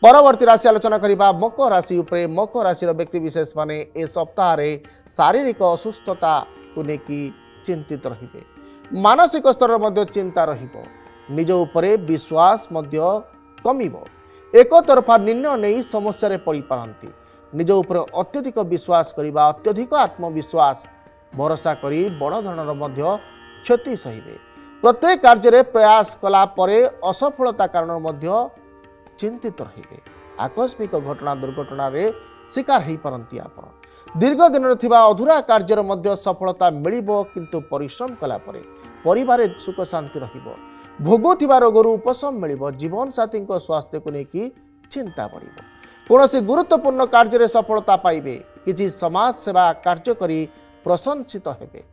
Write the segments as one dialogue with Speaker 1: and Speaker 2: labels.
Speaker 1: परवर्ती राशि आलोचना करबा मकर राशि उपरे। मकर राशि व्यक्ति विशेष माने ए सप्ताह रे शारीरिक असुस्थता को लेकी चिंतित रहिबे। मानसिक स्तर मध्ये चिंता रहिबो। निज उपरे विश्वास मध्ये कमिबो। एक तरफा निर्णय नहीं समस्या रे पड़ी पारंती। निज उपरे अत्यधिक विश्वास करिबा अत्यधिक आत्मविश्वास भरोसा करी बड़ धरणर मध्ये क्षति सहिबे। प्रत्येक कार्य रे प्रयास कला परे असफलता कारण मध्ये चिंतित रहिबे। आकस्मिक घटना दुर्घटना रे शिकार हेई पारंती आपण। दीर्घ दिन थिबा अधूरा कार्य मध्ये सफलता मिलिबो किंतु परिश्रम कला परे परिवार सुख शांति रहिबो। भोगुथिबा रोगरु उपशम मिलिबो। जीवन साथी को स्वास्थ्य को लेकी चिंता बढ़िबो। कौनसी गुरुत्वपूर्ण कार्य रे सफलता पाइबे। किछि समाज सेवा कार्य करी प्रशंसित हेबे।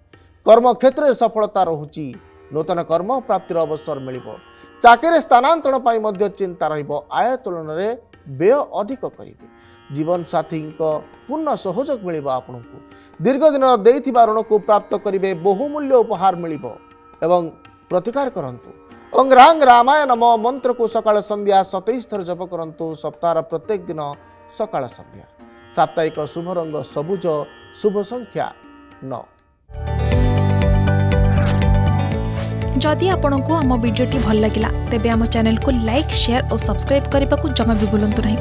Speaker 1: कर्म क्षेत्र में सफलता रहुची। नूतन कर्म प्राप्तिर अवसर मिलिबो। चाकरी स्थानांतरण पाई मध्य चिंता रहिबो। आय तुलन रे व्यय अधिक करिबे। जीवन साथी पूर्ण सहयोग मिलिबो। आपनकु दीर्घ दिन देइथिबा ऋण को प्राप्त करिबे। बहुमूल्य उपहार मिलिबो एवं प्रतिकार करंतु। अंग्रांग रामाय नम मंत्र को सकाळ संध्या 27 थर जप करंतु। सप्ताह प्रत्येक दिन सकाळ संध्या। साप्ताहिक शुभ रंग सबुज, शुभ संख्या 9।
Speaker 2: जदि आपंक आम भिडी भल लगा तेब आम चैनल को लाइक, शेयर और सब्सक्राइब करने को जमा भी भूलु नहीं।